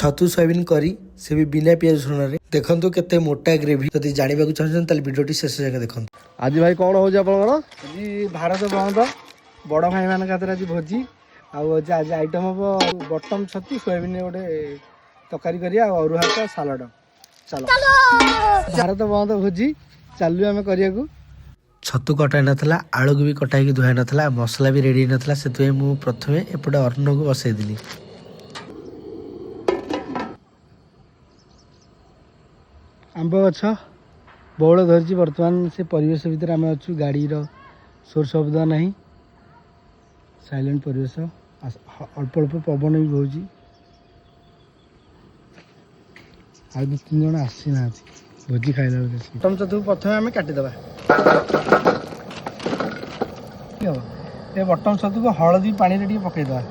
छतु soybean करी से भी बिना पियाज रसुण देखो केते मोटा ग्रेवी जदि जानवा चाहते भिडियोटी शेष जाए देखो। आज भाई कौन हो आज भारत बंद बड़ भाई मान आज भोजी आज आइटम हम बटम छतु सोयाबीन गोटे तरकारी करिया अरुआ भात सालाड। चलो भारत बंद भोजी चलू आम करिया। छतु कटाई नाला आलू भी कटाई धुआई नाला मसला भी रेडी नाला से मुझे प्रथम एपटे अन्न को बसईदी। आंब गछ बौल धरी बर्तमान से परिवेश भितर आम अच्छु गाड़ी शोर शब्द ना साइलेंट परिवेश अल्प अल्प पवन भी बहुत आ दु तीन जन आसी ना भोजी खाइला बटम छतु प्रथम आम काटिदेवा। ये बटम छतु को हलदी पानी रे पकईदे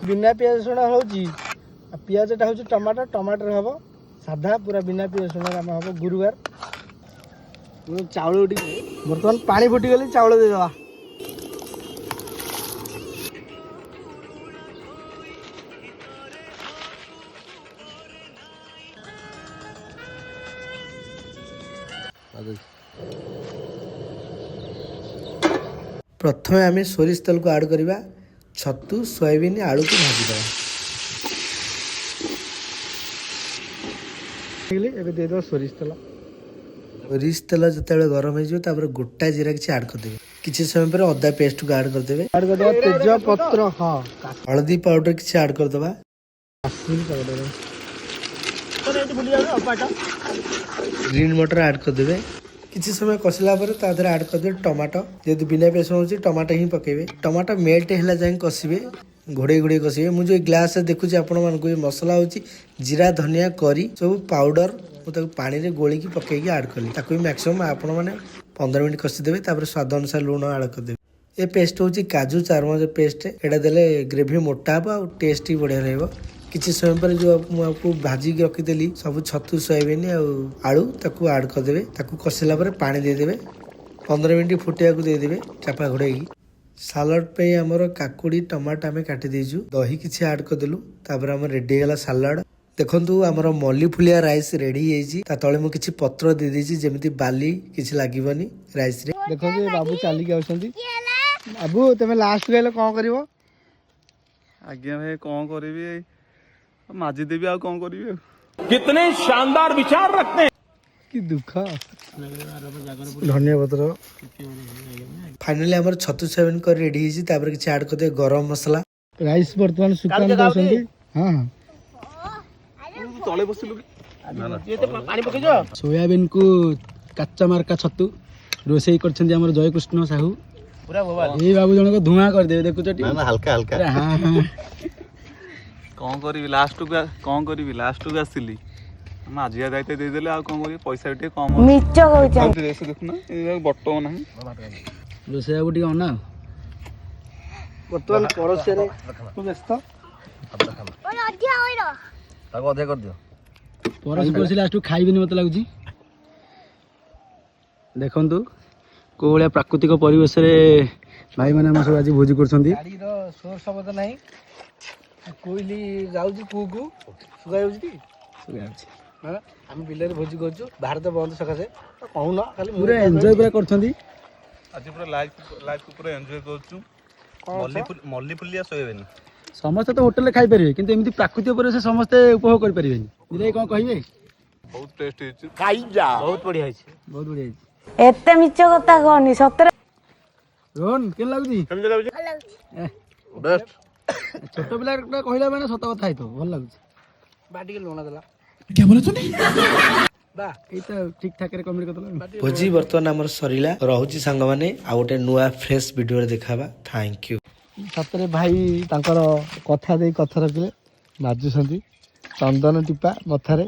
बिना पियाज रसुण हो पियाजटा हूँ टमाटर टमाटर हम साधा पूरा बिना पियाज रसुण आम हम गुरुवार चाउल बर्तमान पानी फुटिगले चाउल देदेवा। प्रथम आम सोरिष तेल को ऐड करवा छतु सोयाबीन आलू को भाजीदेवा। देदेव सोरिष तेल सोरिष तेल जो गरम हो गोटा जीरा किसी ऐड करदे किसी समय पर अदा पेस्ट को ऐड करदे तेज पत्र हाँ हल्दी पाउडर किसी ऐड करदे ग्रीन मटर ऐड करदे किसी समय कसला पर ऐड करदे टमाटो जेहेतु बिना पेस्ट हो टमाटो ही पकेबे टमाटो मेल्ट है जाए कषे घोड़े घोड़े कषे मुझे ग्लास देखुची आपण मानक मसला होची जीरा धनिया करी सब पाउडर मुझे पानी रे गोली की पकईकी ऐड कली ताकू मैक्सिमम आपण मैंने 15 मिनट कषिदेवे स्वाद अनुसार लुण ऐड करदे। ये पेस्ट हूँ काजू चारमच पेस्ट एटा देले ग्रेवी मोटा हम और टेस्ट भी बढ़िया रहिबो। किसी समय पर जो आपको भाजिक रखीदेली सब छतु सोयाबीन आलू ताकू ऐड करदे कषिला पानी देदेवे 15 मिनट फुटिया को देदेवे चापा घोड़ाई। सालाड पे आमर काकुड़ी टमाटो आम काटी देजु दही किसी ऐड करदेलु तापर आम रेडी गला सालाड देखंतु आमर मल्ली फुलिया राइस रेडी होइछि ता तळे मु किछि पत्र दे देछि जेमिति बाली किछि लागिबनी राइस रे। देखो बाबू चली के आउछंती बाबू तमे लास्ट गले कोन करबो आज्ञा भाई कौन करी माजी देवी आ कौन करी। कितने शानदार विचार रखते हैं कि दुख धन्यवाद। फाइनली आमर छतु सोयाबीन कर रेडी होइछि तापर किछि ऐड करदे गरम मसला राइस बर्तमान सुकान दउछंती। हां हां तले बसिलु ये तो पानी पके जो सोयाबीन को कच्चा मार्का छतु रोसई करछंती हमर जय कृष्ण साहू पूरा मोबाइल ए बाबू जण को धुआं कर दे देखुचटी ना हल्का हल्का हां हां कौन करी लास्ट को आसिली माझिया दायित्व दे देले आ कौन करी पैसा टे कम मिच कहउछ ड्रेस देखना ए बटो नाही रोसई बाबू टी अना वर्तमान पड़ोसी रे तू व्यस्त ओन अधिया होइरो ताको अधे कर दियो पड़ोसी पड़ोसी लास्ट को खाइबेनी मत लागुची। देखंतु को भलिया प्राकृतिक परिवेश रे भाई माने हम सब आज भोजी करछंती। गाड़ी रो शोर शब्द नाही कोइली जाउची कुकु सुगा जाउची हां हम बिलर भोजी करछु भारत बंद सकासे कहू न खाली पूरा एन्जॉय पूरा करछंती आज पूरा लाइफ को पूरा एन्जॉय करछु। मल्ली फुलिया सोयाबीन समस्त तो होटल खाई पारे किंतु एमती प्राकृतिक परिवेश समस्त उपभोग कर परिबेनी दिले कोन कहिबे बहुत टेस्ट हिच खाई जा बहुत बढ़िया है बहुत बढ़िया है एते मिच कथा कहनी सतरे रोहन केन लागुची समझ लागुची बेस्ट छोट पिला कहला माने सत कथा आइतो भल लागुची बाटी के लोना देला क्या बोले तूने बा ए तो ठीक ठाक रे कमेंट करतला भोजी वर्तमान हमर सरीला रहउची संग माने आ गोटे नुआ फ्रेश वीडियो रे देखाबा। Thank you. सतरे भाई तांकर कथा दे कथा रखले बाजुछंती चंदन टिपा मथारे